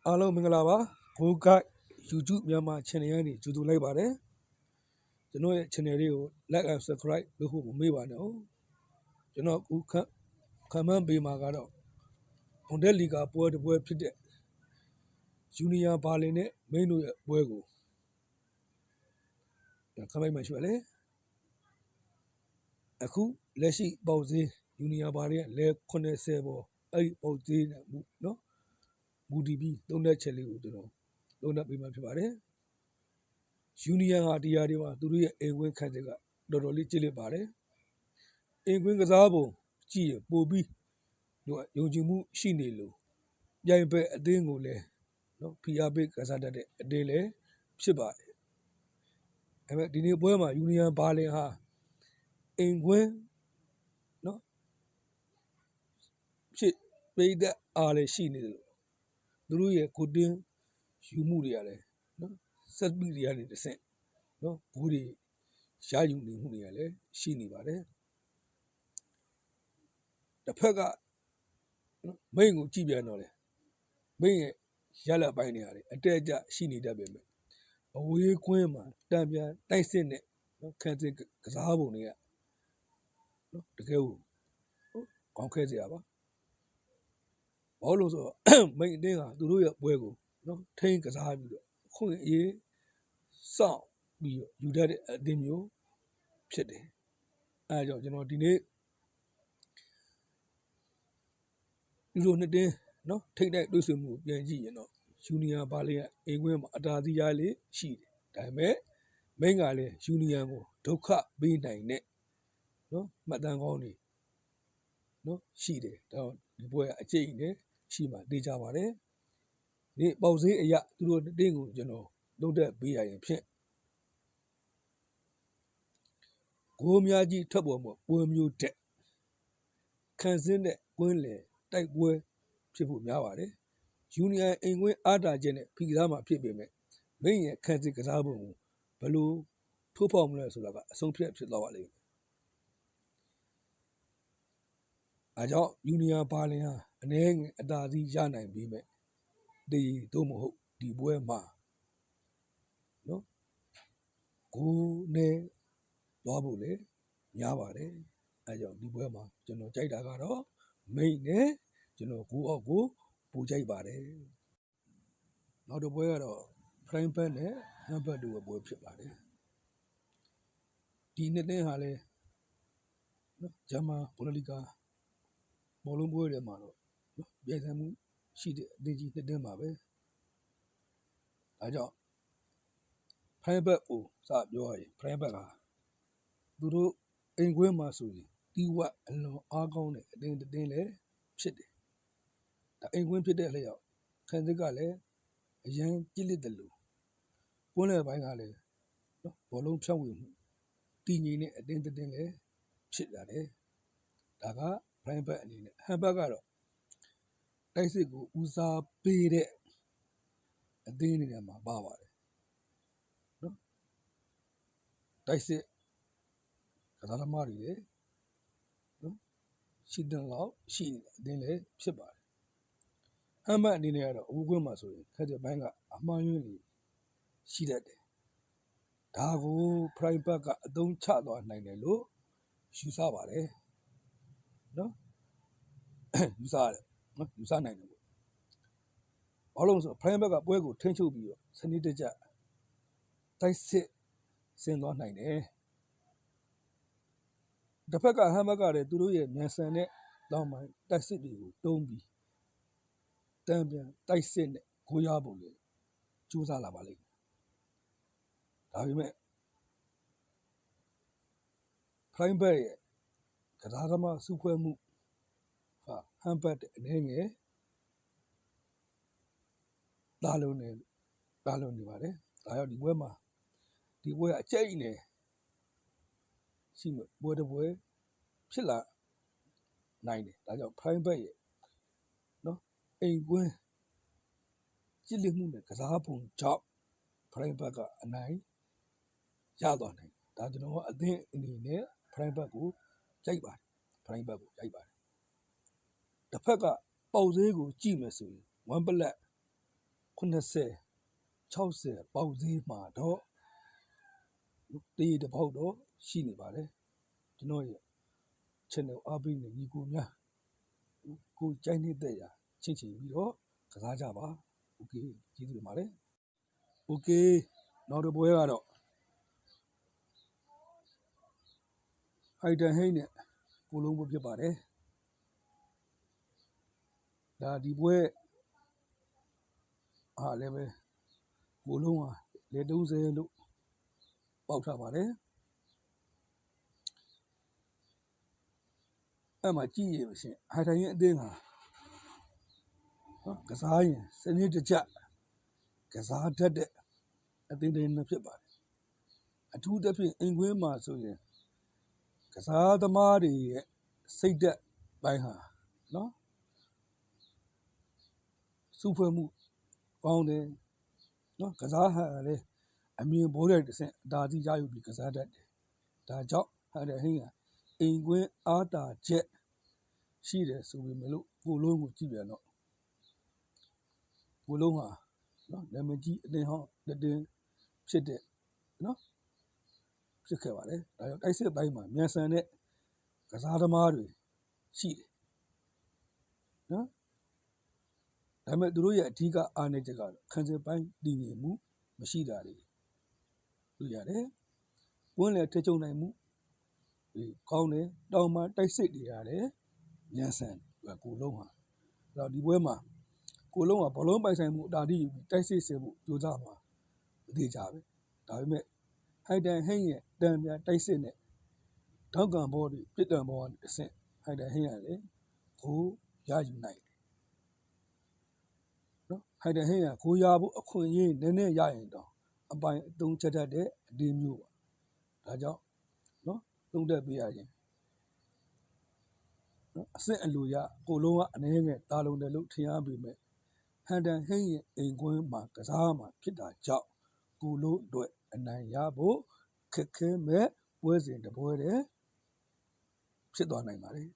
အားလုံးမင်္ဂလာပါကိုက YouTube မြန်မာ channel ကနေကြိုဆိုလိုက်ပါတယ်ကျွန်တော်ရဲ့ channel လေးကို like and subscribe လုပ်ဖို့မမေ့ပါနဲ့ကျွန်တော်အခုခံမှန်းပေးမှာကတော့ဘွန်ဒက်လီဂါပွဲတစ်ပွဲဖြစ်တဲ့ယူနီယာဘာလင်နဲ့မိန်းတို့ရဲ့ပွဲကိုခံမှန်းမှရှိပါလေအခုလက်ရှိပေါက်ဈေးယူနီယာဘာလင်ရဲ့လဲ80ပေါ်အဲ့ပေါက်ဈေးနဲ့နော်မူတီပြီးသုံးတဲ့ချက်လေးကိုကျွန်တော်သုံးသပ်ပေးမှဖြစ်ပါတယ်ယူနီယံဟာတရားတွေမှာသူတို့ရဲ့အိမ်ဝင်းခန့်ချက်ကတော်တော်လေးကြည့်လိုက်ပါတယ်အိမ်ဝင်းကစားပုံကြည့်ရပို့ပြီးတို့ယုံကြည်မှုရှိနေလို့ပြိုင်ပွဲအသင်းကိုလည်းနော်ဖီအားပေးကစားတတ်တဲ့အတင်းလည်းဖြစ်ပါတယ်ဒါပေမဲ့ဒီနေ့ပွဲမှာယူနီယံဘာလင်ဟာအိမ်ဝင်းနော်ဖြစ်ပေးတဲ့အားလည်းရှိနေတယ်သူတို့ရဲ့ကိုတင်းယူမှုတွေရတယ်နော်စက်ပီတွေကနေတစ်ဆင့်နော်ဘူးတွေရယူနေမှုတွေကလည်းရှိနေပါတယ်တစ်ဖက်ကမိန်ကိုကြည့်ပြန်တော့လေမိန်ရဲ့ရလက်ပိုင်းတွေရတယ်အတက်အကျရှိနေတတ်ပေမဲ့အဝေးကွင်းမှာတံပြန်တိုက်စစ်နဲ့နော်ခန့်စစ်ကစားပုံတွေကနော်တကယ်ကိုကောင်းခဲစရာပါဘာလို့ဆိုတော့မိန်အတင်းကသူတို့ရဲ့ပွဲကိုနော်ထိန်းကစားပြီးတော့ခွင့်အေးစောင့်ပြီးတော့ယူတတ်တဲ့အတင်းမျိုးဖြစ်တယ်အဲဒါကြောင့်ကျွန်တော်ဒီနေ့ဒီလိုနှစ်တင်းနော်ထိတ်တိုက်တွေ့ဆုံမှုပြန်ကြည့်ရင်တော့ယူနီယံဘာလင်ရဲ့အိမ်ဝင်းမှာအတားသီးရလေးရှိတယ်ဒါပေမဲ့မိန်ကလည်းယူနီယံကိုဒုက္ခပေးနိုင်တဲ့နော်မှတ်တမ်းကောင်းတွေနော်ရှိတယ်ဒါတော့ဒီပွဲကအကျိတ်နဲ့ရှိမှသိကြပါတယ်ဒီပေါက်ဈေးအရာသူတို့တင်းကိုကျွန်တော်သုံးသက်ပေးရရင်ဖြင့်ကိုအများကြီးထွက်ပေါ်မှုပွဲမျိုးတက်ခံစင်းတဲ့ကွင်းလေတိုက်ပွဲဖြစ်ဖို့များပါတယ်ယူနီယံအိမ်ကွင်းအားတာချက်နဲ့ဖီကစားမှာဖြစ်ပေမဲ့မိန်ရဲ့ခံစစ်ကစားပုံကိုဘယ်လိုထိုးဖောက်မလဲဆိုတာကအဆုံးဖြတ်ဖြစ်သွားပါလိမ့်မယ်အားကြောင့်ယူနီယံဘာလင်ဟာအနေငယ်အတားစီးရနိုင်ပြီးမဲ့ဒီတို့မဟုတ်ဒီပွဲမှာနော်ကိုနေသွားဖို့လေများပါတယ်အဲကြောင့်ဒီပွဲမှာကျွန်တော်ကြိုက်တာကတော့မိန်နဲ့ကျွန်တော်ကိုအောက်ကိုပူကြိုက်ပါတယ်နောက်တစ်ပွဲကတော့ဖရိုင်ဘတ်နဲ့ဟမ်ဘတ်တို့ရဲ့ပွဲဖြစ်ပါတယ်ဒီနှစ်တင်းဟာလေနော်ဂျာမန်ဘွန်ဒက်လီဂါဘောလုံးပွဲတွေမှာတော့နော်ပြည်ဆိုင်မှုရှိတဲ့အသင်းကြီးနှစ်တင်းပါပဲအဲကြောင့်ဖရိုင်ဘတ်ကိုစပြောရရင်ဖရိုင်ဘတ်ကသူတို့အိမ်ကွင်းမှာဆိုရင်တီးဝက်အလွန်အားကောင်းတဲ့အတင်းလည်းဖြစ်တယ်ဒါအိမ်ကွင်းဖြစ်တဲ့လျောက်ခံစစ်ကလည်းအရန်ကြည့်လက်တယ်လို့ကွန်းလယ်ပိုင်းကလည်းနော်ဘောလုံးဖြောင်းဝေမှုတည်ငြိမ်တဲ့အတင်းလည်းဖြစ်လာတယ်ဒါကဖရိုင်ဘတ်အနေနဲ့ဟမ်ဘတ်ကတော့တိုက်စစ်ကိုဦးစားပေးတဲ့အသင်းအနေနဲ့မှာပါပါတယ်နော်တိုက်စစ်ကစားသမားတွေလည်းနော်ရှိတဲ့လောက်ရှိနေတဲ့အသင်းလည်းဖြစ်ပါတယ်ဟမ်ဘတ်အနေနဲ့ကတော့အဝေးကွင်းမှာဆိုရင်ခက်တဲ့ဘိုင်းကအမှားယွင်းတွေရှိတတ်တယ်ဒါကိုဖရိုင်ဘတ်ကအသုံးချသွားနိုင်တယ်လို့ယူဆပါတယ်နော်ယူဆရတယ်နော်ယူဆနိုင်တယ်ပေါ့ဘာလို့လဲဆိုတော့ဖရိုင်ဘတ်ကပွဲကိုထိန်းချုပ်ပြီးတော့စနစ်တကျတိုက်စစ်ဆင်သွားနိုင်တယ်တစ်ဖက်ကဟမ်ဘတ်ကလည်းသူတို့ရဲ့မြန်ဆန်တဲ့တောင်းပန်တိုက်စစ်တွေကိုတုံးပြီးတံပြန်တိုက်စစ်နဲ့ကိုရဖို့လေကြိုးစားလာပါလိမ့်မယ်ဒါပေမဲ့ဖရိုင်ဘတ်ရဲ့ကစားသမားစုဖွဲ့မှုဟာဟမ်ဘတ်အနေငယ်လာလုံးနေပါတယ်ဒါကြောင့်ဒီပွဲမှာဒီပွဲအကျိတ်နေရှိမှပွဲတစ်ပွဲဖြစ်လာနိုင်တယ်ဒါကြောင့်ဖရိုင်ဘတ်ရဲ့နော်အိမ်ကွင်းကြည့်လက်မှုနဲ့ကစားပုံကြောင့်ဖရိုင်ဘတ်ကအနိုင်ရသွားနိုင်ဒါကျွန်တော်ကအသင်းအနေနဲ့ဖရိုင်ဘတ်ကိုကြိုက်ပါတယ်ဖရိုင်ဘတ်ကိုကြိုက်ပါတယ်တစ်ဖက်ကပေါက်ဈေးကိုကြည့်မယ်ဆိုရင်1ပလက် 80 60ပေါက်သေးမှာတော့တရေတစ်ပေါက်တော့ရှိနေပါတယ်ကျွန်တော်ရဲ့ channel အားပေးနေညီကိုများကိုကြိုက်နေတဲ့ရာချင့်ချင်ပြီးတော့ကစားကြပါโอเคကျေးဇူးတင်ပါတယ်โอเคနောက်တစ်ပွဲကတော့ item ဟိန်းနဲ့ကိုလုံးပွဲဖြစ်ပါတယ်ဒါဒီပွဲအားလည်းပဲကိုလုံးဟာလေ30လို့ပေါက်ထားပါတယ်အဲ့မှာကြည့်ရပါရှင် item ရဲ့အသင်းဟာနော်ကစားရင်စနစ်တကျကစားတတ်တဲ့အသင်းတွေနဲ့ဖြစ်ပါတယ်အထူးသဖြင့်အင်ကွင်းမှာဆိုရင်ကစားသမားတွေရဲ့စိတ်သက်ပိုင်းဟာနော်စုဖွဲ့မှုကောင်းတယ်နော်ကစားဟန်လည်းအမြင်ပေါ်တဲ့တစ်ဆင့်အသာစီးရယူပြီးကစားတတ်တယ်ဒါကြောင့်ဟန်တဲ့ဟင်းကအင်ကွင်းအားတာချက်ရှိတယ်ဆိုပေမဲ့လို့ကိုလုံးကိုကြည့်ပြန်တော့ကိုလုံးဟာနော်နာမည်ကြီးအသင်းဟောင်းလက်တင်ဖြစ်တဲ့နော်ဖြစ်ခဲ့ပါတယ်ဒါကြောင့်တိုက်စစ်ပိုင်းမှာမြန်ဆန်တဲ့ကစားသမားတွေရှိတယ်နော်ဒါပေမဲ့သူတို့ရဲ့အဓိကအားနည်းချက်ကတော့ခံစစ်ပိုင်းတည်ငြိမ်မှုမရှိတာတွေတွေ့ရတယ်ကွင်းလည်ထချုံနိုင်မှုကောင်းတယ်တောင်မှတိုက်စစ်တွေရတယ်မြန်ဆန်ကိုလုံးဟာအဲ့တော့ဒီပွဲမှာကိုလုံးကဘောလုံးပိုင်ဆိုင်မှုအတားတီးယူပြီးတိုက်စစ်ဆင်မှုကြိုးစားမှာမသေးကြပဲဒါပေမဲ့ဟိုက်တန်ဟိန်းရဲ့တန်ပြန်တိုက်စစ်နဲ့ထောက်ကန်ဘောတွေပြစ်တံဘောကနေအဆင့်ဟိုက်တန်ဟိန်းရတယ်ကိုရယူနိုင်တယ်နော်ဟိုက်တန်ဟိန်းကကိုရဖို့အခွင့်အရေးနည်းနည်းရရင်တော့အပိုင်အသုံးချက်တတ်တဲ့အဒီမျိုးပါဒါကြောင့်နော်သုံးသက်ပေးရခြင်းနော်အဆင့်အလိုရကိုလုံးကအနေငယ်တာလုံးတယ်လို့ထင်ရပေမဲ့ဟန်တန်ဟိန်းရဲ့အိမ်ကွင်းမှာကစားမှာဖြစ်တာကြောင့်ကိုလုံးအတွက်အနိုင်ရဖို့ခက်ခဲမဲ့ပွဲစဉ်တစ်ပွဲတည်းဖြစ်သွားနိုင်ပါတယ်